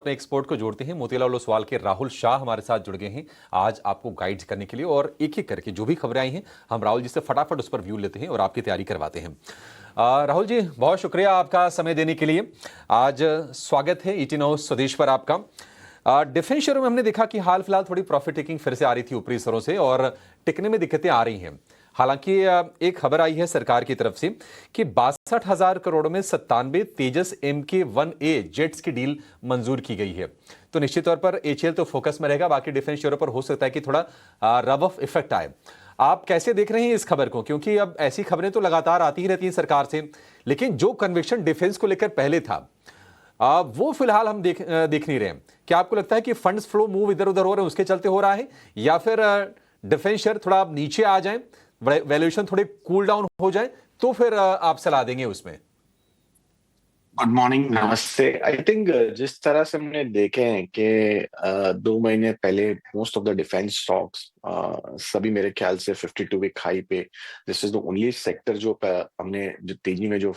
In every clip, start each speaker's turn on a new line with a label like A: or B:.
A: अपने एक्सपोर्ट को जोड़ते हैं। मोतीलाल ओसवाल के राहुल शाह हमारे साथ जुड़ गए हैं आज आपको गाइड करने के लिए, और एक एक करके जो भी खबरें आई हैं हम राहुल जी से फटाफट उस पर व्यू लेते हैं और आपकी तैयारी करवाते हैं। राहुल जी, बहुत शुक्रिया आपका समय देने के लिए। आज स्वागत है ईटी न्यूज़ स्वदेश पर आपका। डिफेंस शेयरों में हमने देखा कि हाल फिलहाल थोड़ी प्रॉफिट टेकिंग फिर से आ रही थी ऊपरी स्तरों से और टिकने में दिक्कतें आ रही हैं। हालांकि एक खबर आई है सरकार की तरफ से कि 62,000 करोड़ में 97 तेजस MK-1A जेट्स की डील मंजूर की गई है। तो निश्चित तौर पर HAL तो फोकस में रहेगा, बाकी डिफेंस शेयरों पर हो सकता है कि थोड़ा रब ऑफ इफेक्ट आए। आप कैसे देख रहे हैं इस खबर को, क्योंकि अब ऐसी खबरें तो लगातार आती ही रहती हैं सरकार से, लेकिन जो कन्विक्शन डिफेंस को लेकर पहले था वो फिलहाल हम देख नहीं रहे हैं। क्या आपको लगता है कि फंड्स फ्लो मूव इधर उधर हो रहे हैं उसके चलते हो रहा है, या फिर डिफेंस शेयर थोड़ा नीचे आ जाए, वैल्यूएशन थोड़े कूल डाउन हो जाए, तो फिर आप सलाह देंगे उसमें?
B: गुड मॉर्निंग, नमस्ते। आई थिंक जिस तरह से हमने देखे हैं कि 2 महीने पहले most of the defence stocks सभी मेरे ख्याल से 52 वीक हाई पे। This is the only sector जो हमने जो तेजी में जो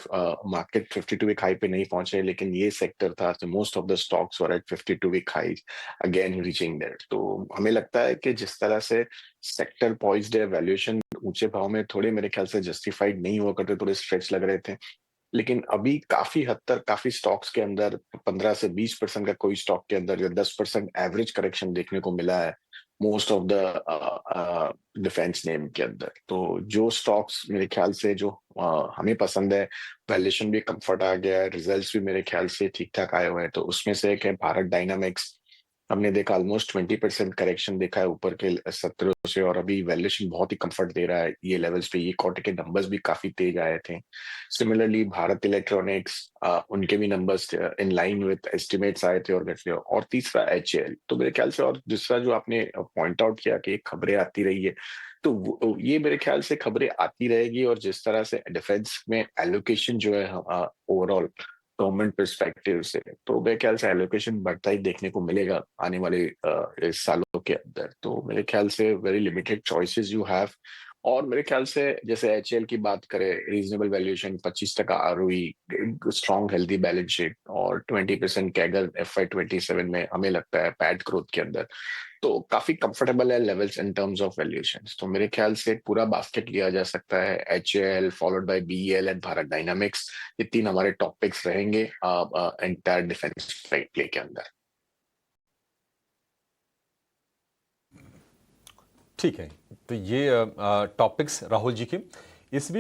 B: मार्केट 52 वीक हाई पे नहीं पहुंचे, लेकिन ये सेक्टर था most of the stocks were at 52 week high again reaching that. तो हमें लगता है कि जिस तरह से सेक्टर पॉइज्ड है, वैल्यूएशन ऊंचे भाव में थोड़े मेरे ख्याल से जस्टिफाइड नहीं हुआ करते, थोड़े स्ट्रेच लग रहे थे। लेकिन अभी काफी हद तक काफी स्टॉक्स के अंदर 15 से 20% का कोई स्टॉक के अंदर या 10% एवरेज करेक्शन देखने को मिला है most of the defence name के अंदर। तो जो स्टॉक्स मेरे ख्याल से जो हमें पसंद है, वैल्यूएशन भी कंफर्ट आ गया है, रिजल्ट्स भी मेरे ख्याल से ठीक ठाक आए हुए हैं। तो उसमें से एक है भारत डायनामिक्स। हमने देखा ऑलमोस्ट 20% करेक्शन देखा है ऊपर के सत्रों से, और अभी वैल्यूएशन बहुत ही कंफर्ट दे रहा है ये लेवल्स पे। ये क्वार्टर के नंबर्स भी काफी तेज आए थे। सिमिलरली भारत इलेक्ट्रॉनिक्स, उनके भी numbers in line with estimates आए थे और घट गए। और तीसरा HAL। तो मेरे ख्याल से, और दूसरा जो आपने पॉइंट आउट किया कि खबरें आती रही है, तो ये मेरे ख्याल से खबरें आती रहेगी। और जिस तरह से डिफेंस में एलोकेशन जो है ओवरऑल गवर्नमेंट परस्पेक्टिव से, तो मेरे ख्याल से एलोकेशन बढ़ता ही देखने को मिलेगा आने वाले इस सालों के अंदर। तो मेरे ख्याल से very limited choices you have. और मेरे ख्याल से जैसे HAL की बात करें, reasonable valuation, 25% ROE, strong healthy balance sheet और 20% कैगर FY27 में, हमें लगता है पैट ग्रोथ के अंदर तो काफी कंफर्टेबल है levels in terms of valuations. तो मेरे ख्याल से पूरा बास्केट लिया जा सकता है, HAL followed by BEL and Bharat dynamics. ये तीन हमारे टॉपिक्स रहेंगे एंटायर डिफेंस प्ले के अंदर।
A: ठीक है, तो ये टॉपिक्स राहुल जी के। इस